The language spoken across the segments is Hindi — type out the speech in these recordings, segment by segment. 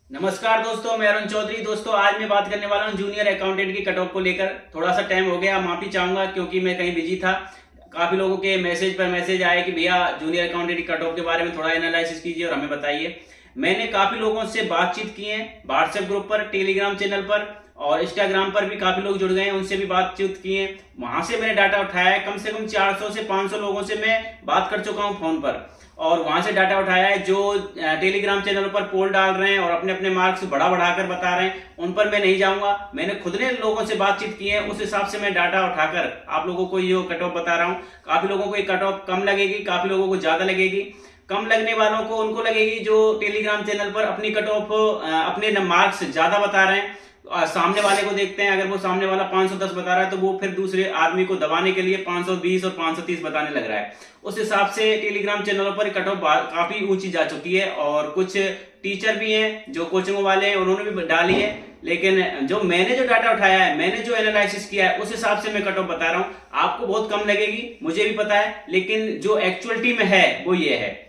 नमस्कार दोस्तों, मैं अरुण चौधरी। दोस्तों, आज मैं बात करने वाला हूं जूनियर अकाउंटेंट की कट ऑफ को लेकर। थोड़ा सा टाइम हो गया, माफी चाहूंगा क्योंकि मैं कहीं बिजी था। काफी लोगों के मैसेज पर मैसेज आए कि भैया जूनियर अकाउंटेंट की कट ऑफ के बारे में थोड़ा एनालिसिस कीजिए और हमें बताइए। मैंने काफी लोगों से बातचीत की है, व्हाट्सएप ग्रुप पर, टेलीग्राम चैनल पर और इंस्टाग्राम पर भी काफी लोग जुड़ गए हैं, उनसे भी बातचीत की है। वहां से मैंने डाटा उठाया है। कम से कम 400 से 500 लोगों से मैं बात कर चुका हूं फोन पर और वहां से डाटा उठाया है। जो टेलीग्राम चैनल पर पोल डाल रहे हैं और अपने अपने मार्क्स बढ़ाकर बता रहे हैं, उन पर मैं नहीं जाऊंगा। मैंने खुद ने लोगों से बातचीत की है, उस हिसाब से मैं डाटा उठाकर आप लोगों को ये कट ऑफ बता रहा हूँ। काफी लोगों को ये कट ऑफ कम लगेगी, काफी लोगों को ज्यादा लगेगी। कम लगने वालों को उनको लगेगी जो टेलीग्राम चैनल पर अपनी कट ऑफ अपने मार्क्स ज्यादा बता रहे हैं। सामने वाले को देखते हैं, अगर वो सामने वाला 510 बता रहा है तो वो फिर दूसरे आदमी को दबाने के लिए 520 और 530 बताने लग रहा है। उस हिसाब से टेलीग्राम चैनलों पर कट ऑफ काफी ऊंची जा चुकी है और कुछ टीचर भी हैं जो कोचिंग वाले हैं, उन्होंने भी डाली है। लेकिन जो मैंने जो डाटा उठाया है, मैंने जो एनालिसिस किया है, उस हिसाब से मैं कट ऑफ बता रहा हूं। आपको बहुत कम लगेगी, मुझे भी पता है, लेकिन जो एक्चुअलिटी में है वो ये है।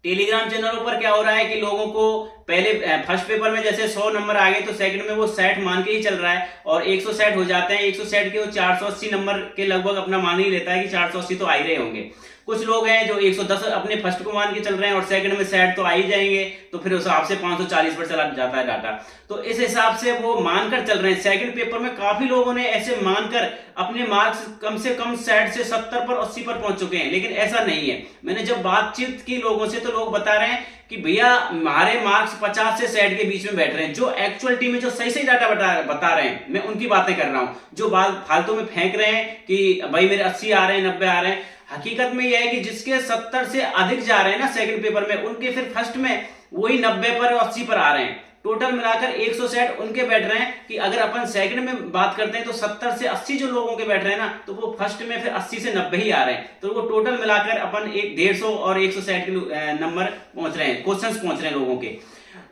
टेलीग्राम चैनलों पर क्या हो रहा है कि लोगों को पहले फर्स्ट पेपर में जैसे 100 नंबर आ गए तो सेकंड में वो 60 मान के ही चल रहा है और 160 हो जाते हैं। 160 के वो 480 नंबर के लगभग अपना मान ही लेता है कि 480 तो आ ही रहे होंगे। कुछ लोग हैं जो 110 अपने फर्स्ट को मान के चल रहे हैं और सेकंड में 60 तो आ ही जाएंगे, तो फिर उस हिसाब से 540 पर चला जाता है डाटा। तो इस हिसाब से वो मानकर चल रहे हैं। सेकंड पेपर में काफी लोगों ने ऐसे मानकर अपने मार्क्स कम से कम 60 से 70 पर 80 पर पहुंच चुके हैं, लेकिन ऐसा नहीं है। मैंने जब बातचीत की लोगों से तो लोग बता रहे हैं कि भैया हमारे मार्क्स 50 से 60 के बीच में बैठ रहे हैं। जो एक्चुअलिटी में जो सही सही डाटा बता रहे हैं, मैं उनकी बातें कर रहा हूं। जो फालतू में फेंक रहे हैं कि भाई मेरे 80 आ रहे हैं, 90 आ रहे हैं, हकीकत में यह है कि जिसके 70 से अधिक जा रहे हैं ना सेकंड पेपर में, उनके फिर फर्स्ट में वही 90 पर और 80 पर आ रहे हैं। टोटल मिलाकर 160 उनके बैठ रहे हैं कि अगर अपन सेकंड में बात करते हैं तो 70 से 80 जो लोगों के बैठ रहे हैं ना, तो वो फर्स्ट में फिर 80 से 90 ही आ रहे हैं। तो वो टोटल मिलाकर अपन 150 और 160 के नंबर पहुंच रहे हैं, क्वेश्चंस पहुंच रहे हैं लोगों के।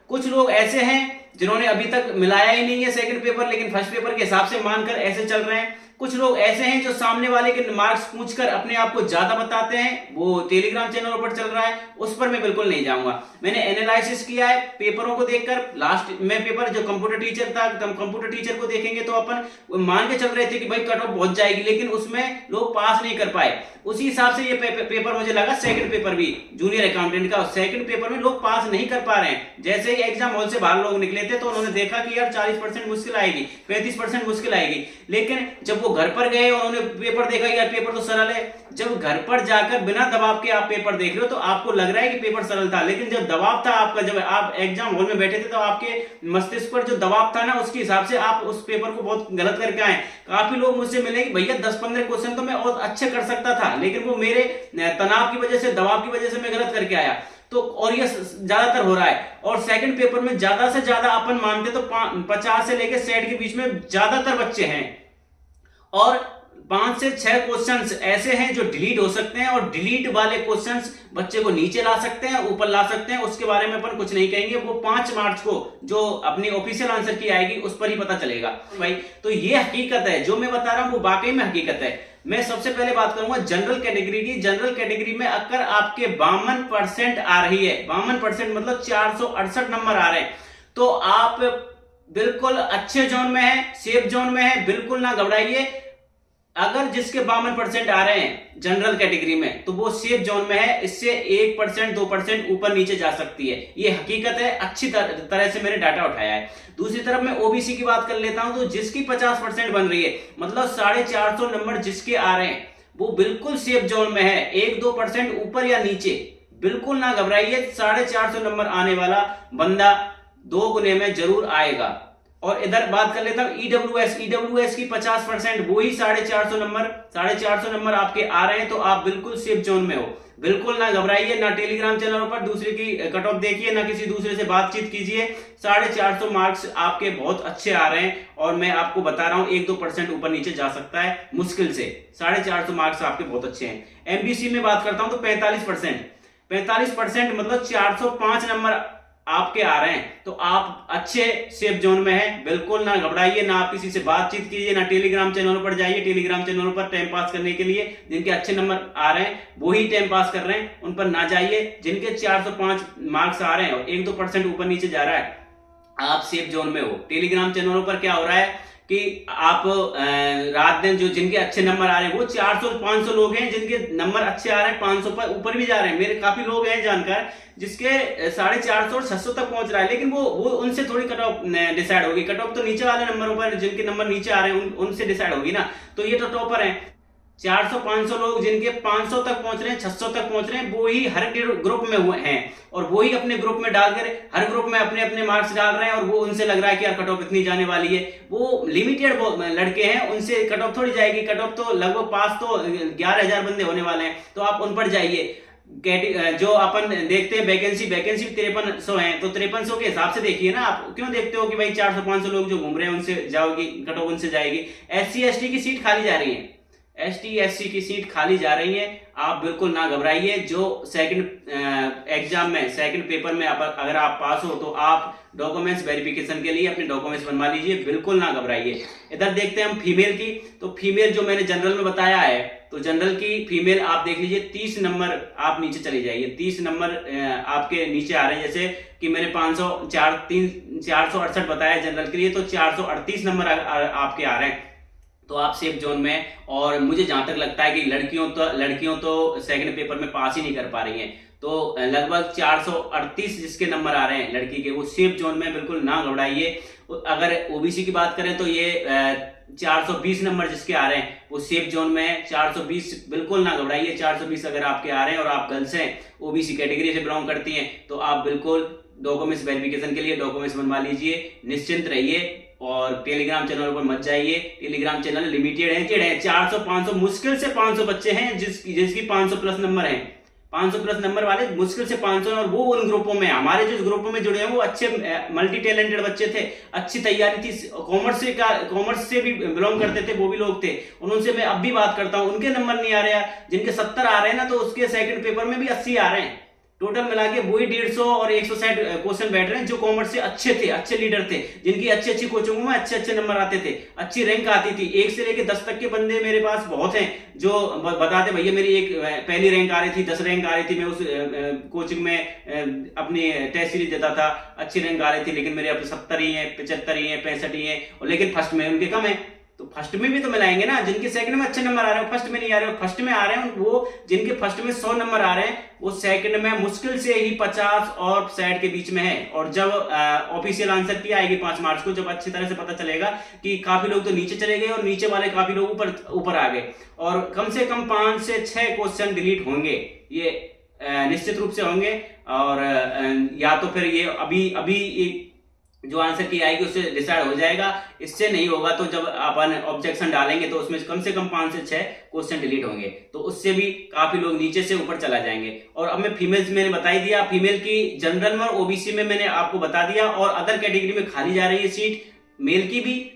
कुछ लोग ऐसे हैं जिन्होंने अभी तक मिलाया ही नहीं है सेकंड पेपर, लेकिन फर्स्ट पेपर के हिसाब से मानकर ऐसे चल रहे हैं। कुछ लोग ऐसे हैं जो सामने वाले के मार्क्स पूछकर अपने आप को ज्यादा बताते हैं, वो टेलीग्राम चैनलों पर चल रहा है। उस पर मैं बिल्कुल नहीं जाऊंगा। मैंने एनालिसिस किया है पेपरों को देखकर। लास्ट में पेपर जो कंप्यूटर टीचर था, कंप्यूटर टीचर को देखेंगे तो अपन मान के चल रहे थे कि भाई कट ऑफ पहुंच जाएगी, लेकिन उसमें लोग पास नहीं कर पाए। उसी हिसाब से ये पेपर मुझे लगा सेकंड पेपर भी जूनियर अकाउंटेंट का, सेकंड पेपर में लोग पास नहीं कर पा रहे हैं। जैसे ही एग्जाम हॉल से बाहर लोग निकले थे तो उन्होंने देखा कि यार 40% मुश्किल आएगी, 35% मुश्किल आएगी। लेकिन जब वो घर पर गए और उन्होंने पेपर देखा यार पेपर तो सरल है। जब घर पर जाकर बिना दबाव के आप पेपर देख रहे हो तो आपको लग रहा है कि पेपर सरल था, लेकिन जब दबाव था आपका, जब आप एग्जाम हॉल में बैठे थे तो आपके मस्तिष्क पर जो दबाव था ना, उसके हिसाब से आप उस पेपर को बहुत गलत करके आए। काफी लोग मुझसे मिले कि भैया 10-15 क्वेश्चन तो मैं और अच्छे कर सकता था, लेकिन वो मेरे तनाव की वजह से, दबाव की वजह से मैं गलत करके आया। तो और ये ज्यादातर हो रहा है। और सेकंड पेपर में ज्यादा से ज्यादा अपन मानते तो 50 से लेकर 60 के बीच में ज्यादातर बच्चे हैं और 5 से 6 क्वेश्चंस ऐसे हैं जो डिलीट हो सकते हैं और डिलीट वाले क्वेश्चंस बच्चे को नीचे ला सकते हैं, ऊपर ला सकते हैं। उसके बारे में अपन कुछ नहीं कहेंगे। वो 5 मार्च को जो अपनी ऑफिशियल आंसर की आएगी उस पर ही पता चलेगा भाई। तो ये हकीकत है, जो मैं बता रहा हूं वो वाकई में हकीकत है। मैं सबसे पहले बात करूंगा जनरल कैटेगरी की। जनरल कैटेगरी में अगर आपके 52% आ रही है, 52% मतलब 468 नंबर आ रहे हैं, तो आप बिल्कुल अच्छे जोन में है, सेफ जोन में है। बिल्कुल ना घबराइए। अगर जिसके 52% आ रहे हैं जनरल कैटेगरी में तो वो सेफ जोन में है। इससे 1% 2% ऊपर नीचे जा सकती है, ये हकीकत है। अच्छी तरह से मैंने डाटा उठाया है। दूसरी तरफ मैं ओबीसी की बात कर लेता हूं, तो जिसकी 50% बन रही है, मतलब 450 नंबर जिसके आ रहे हैं, वो बिल्कुल सेफ जोन में है। 1-2% ऊपर या नीचे, बिल्कुल ना घबराइए। 450 नंबर आने वाला बंदा 2 गुने में जरूर आएगा। और इधर बात कर लेता हूं ईडब्ल्यूएस की 50%, वो ही 450 नंबर आपके आ रहे हैं, तो आप बिल्कुल सेफ जोन में हो। बिल्कुल ना घबराइए, ना टेलीग्राम चैनलों पर दूसरे की कट ऑफ देखिए, ना किसी दूसरे से बातचीत कीजिए। 450 मार्क्स आपके बहुत अच्छे आ रहे हैं और मैं आपको बता रहा हूं 1-2% ऊपर नीचे जा सकता है मुश्किल से। 450 मार्क्स आपके बहुत अच्छे हैं। एमबीसी में बात करता हूं तो 45% मतलब 405 नंबर आपके आ रहे हैं, तो आप अच्छे सेफ जोन में हैं। बिल्कुल ना घबराइए, ना आप किसी से बातचीत कीजिए, ना टेलीग्राम चैनलों पर जाइए। टेलीग्राम चैनलों पर टाइम पास करने के लिए जिनके अच्छे नंबर आ रहे हैं वही टाइम पास कर रहे हैं, उन पर ना जाइए। जिनके 405 मार्क्स आ रहे हैं और 1-2% ऊपर नीचे जा रहा है, आप सेफ जोन में हो। टेलीग्राम चैनलों पर क्या हो रहा है कि आप रात दिन जो जिनके अच्छे नंबर आ रहे हैं वो 400-500 लोग हैं जिनके नंबर अच्छे आ रहे हैं, 500 पर ऊपर भी जा रहे हैं। मेरे काफी लोग हैं जानकार जिसके 450 और 600 तक पहुंच रहा है, लेकिन वो उनसे थोड़ी कट ऑफ डिसाइड होगी। कट ऑफ तो नीचे वाले नंबरों पर, जिनके नंबर नीचे आ रहे हैं उनसे डिसाइड होगी ना। तो ये तो टॉपर है। 400-500 लोग जिनके 500 तक पहुंच रहे हैं, 600 तक पहुंच रहे हैं, वो ही हर ग्रुप में हुए हैं और वो ही अपने ग्रुप में डालकर हर ग्रुप में अपने अपने मार्क्स डाल रहे हैं और वो उनसे लग रहा है कि यार कट ऑफ इतनी जाने वाली है। वो लिमिटेड लड़के हैं, उनसे कट ऑफ थोड़ी जाएगी। कट ऑफ तो लगभग पास तो 11,000 बंदे होने वाले हैं, तो आप उन पर जाइए। जो अपन देखते हैं वैकेंसी 5300 है, तो 5300 के हिसाब से देखिए ना। आप क्यों देखते हो कि भाई 400-500 लोग जो घूम रहे हैं उनसे जाओगी, कट ऑफ उनसे जाएगी। SC/ST की सीट खाली जा रही है, ST/SC की सीट खाली जा रही है। आप बिल्कुल ना घबराइए। जो सेकंड एग्जाम में, सेकंड पेपर में अगर आप पास हो तो आप डॉक्यूमेंट्स वेरिफिकेशन के लिए अपने डॉक्यूमेंट्स बनवा लीजिए, बिल्कुल ना घबराइए। इधर देखते हैं हम फीमेल की। तो फीमेल जो मैंने जनरल में बताया है, तो जनरल की फीमेल आप देख लीजिए 30 नंबर आप नीचे चले जाइए। 30 नंबर आपके नीचे आ रहे हैं। जैसे कि मैंने 468 बताया जनरल के लिए, तो 438 नंबर आपके आ रहे हैं, तो आप सेफ जोन में। और मुझे जहां तक लगता है कि लड़कियों तो सेकंड पेपर में पास ही नहीं कर पा रही हैं, तो लगभग 438 जिसके नंबर आ रहे हैं लड़की के, वो सेफ जोन में, बिल्कुल ना घबराइए। अगर ओबीसी की बात करें तो ये 420 नंबर जिसके आ रहे हैं वो सेफ जोन में है। 420 बिल्कुल ना घबराइए। 420 अगर आपके आ रहे हैं और आप गर्ल्स हैं, ओबीसी कैटेगरी से बिलोंग करती हैं, तो आप बिल्कुल डॉक्यूमेंट्स वेरिफिकेशन के लिए डॉक्यूमेंट्स बनवा लीजिए, निश्चिंत रहिए। और टेलीग्राम चैनल पर मत जाइए, टेलीग्राम चैनल लिमिटेड है। 400-500 मुश्किल से 500 बच्चे हैं जिसकी 500 प्लस नंबर है। 500 प्लस नंबर वाले मुश्किल से 500 और वो उन ग्रुपों में। हमारे जो ग्रुपों में जुड़े हैं वो अच्छे मल्टी टैलेंटेड बच्चे थे, अच्छी तैयारी थी, कॉमर्स से भी बिलोंग करते थे, वो भी लोग थे। उनसे मैं अब भी बात करता हूं, उनके नंबर नहीं आ रहे हैं। जिनके 70 आ रहे हैं ना, तो उसके सेकंड पेपर में भी 80 आ रहे हैं। टोटल मिला के वही 150 और 160 क्वेश्चन बैठ रहे हैं जो कॉमर्स से अच्छे थे, अच्छे लीडर थे, जिनकी अच्छी कोचिंगों में अच्छे नंबर आते थे, अच्छी रैंक आती थी। 1 से लेके 10 तक के बंदे मेरे पास बहुत हैं जो बताते भैया मेरी एक पहली रैंक आ रही थी, 10 रैंक आ रही थी, मैं उस कोचिंग में अपनी टेस्ट सीरीज देता था, अच्छी रैंक आ रही थी, लेकिन मेरे अब 70 ही है, 75 ही है, 65 ही है, और लेकिन फर्स्ट में उनके कम है। तो फर्स्ट में भी तो मिलाएंगे ना। जिनके सेकंड में अच्छे नंबर आ रहे हैं फर्स्ट में नहीं आ रहे हैं, फर्स्ट में आ रहे हैं वो। जिनके फर्स्ट में 100 नंबर आ रहे हैं वो सेकंड में मुश्किल से ही 50 और 60 के बीच में है। और जब ऑफिशियल आंसर की आएगी 5 मार्च को, जब अच्छी तरह से पता चलेगा कि काफी लोग तो नीचे चले गए और नीचे वाले काफी लोग ऊपर आ गए, और कम से कम 5 से 6 क्वेश्चन डिलीट होंगे, ये निश्चित रूप से होंगे। और या तो फिर ये अभी जो आंसर की आएगी उससे डिसाइड हो जाएगा। इससे नहीं होगा तो जब अपन ऑब्जेक्शन डालेंगे तो उसमें कम से कम 5 से 6 क्वेश्चन डिलीट होंगे, तो उससे भी काफी लोग नीचे से ऊपर चला जाएंगे। और अब मैं फीमेल्स मैंने बता ही दिया, फीमेल की जनरल में और ओबीसी में मैंने आपको बता दिया। और अदर कैटेगरी में खाली जा रही है सीट, मेल की भी,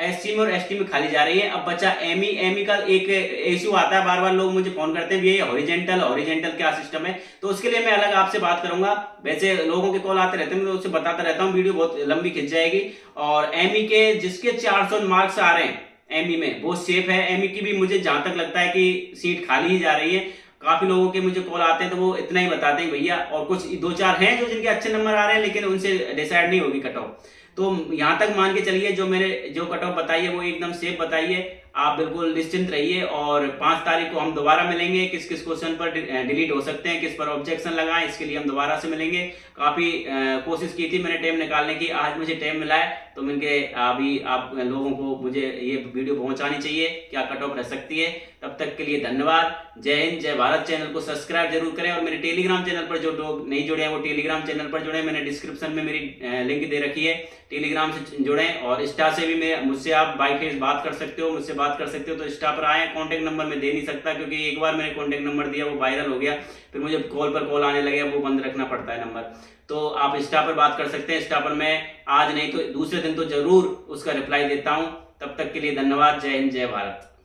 SC में और ST में खाली जा रही है। अब बचा ME का एक इश्यू आता है, बार बार लोग मुझे फोन करते हैं ये हॉरिजेंटल क्या सिस्टम है, तो उसके लिए मैं अलग आपसे बात करूंगा। वैसे लोगों के कॉल आते रहते हैं, मैं उससे बताता रहता हूँ, वीडियो बहुत लंबी खिंच जाएगी। और ME के जिसके 400 मार्क्स आ रहे हैं ME में वो सेफ है। ME की भी मुझे जहां तक लगता है कि सीट खाली ही जा रही है। काफी लोगों के मुझे कॉल आते हैं तो वो इतना ही बताते हैं भैया, और कुछ 2-4 हैं जो जिनके अच्छे नंबर आ रहे हैं लेकिन उनसे डिसाइड नहीं होगी कट ऑफ। तो यहां तक मान के चलिए जो मैंने जो कट ऑफ बताई है वो एकदम सेफ बताई है। आप बिल्कुल निश्चिंत रहिए। और 5 तारीख को हम दोबारा मिलेंगे। किस किस क्वेश्चन पर डिलीट हो सकते हैं, किस पर ऑब्जेक्शन लगाएं, इसके लिए हम दोबारा से मिलेंगे। काफी कोशिश की थी मैंने टाइम निकालने की, आज मुझे टाइम मिला है, तो मैंने अभी आप लोगों को मुझे ये वीडियो पहुंचानी चाहिए क्या कट ऑफ रह सकती है। तब तक के लिए धन्यवाद। जय हिंद, जय भारत। चैनल को सब्सक्राइब जरूर करें। और मेरे टेलीग्राम चैनल पर जो लोग नहीं जुड़े हैं वो टेलीग्राम चैनल पर जुड़े। मैंने डिस्क्रिप्शन में मेरी लिंक दे रखी है, टेलीग्राम से जुड़े। और इंस्टा से भी मुझसे आप बाय फेस बात कर सकते हो, मुझसे बात कर सकते हो। तो इंस्टा पर आए। कॉन्टेक्ट नंबर मैं दे नहीं सकता क्योंकि एक बार मैंने कॉन्टेक्ट नंबर दिया वो वायरल हो गया, फिर मुझे कॉल पर कॉल आने लगे, वो बंद रखना पड़ता है नंबर। तो आप इंस्टा पर बात कर सकते हैं। इंस्टा पर मैं आज नहीं तो दूसरे दिन तो जरूर उसका रिप्लाई देता हूं। तब तक के लिए धन्यवाद। जय हिंद, जय भारत।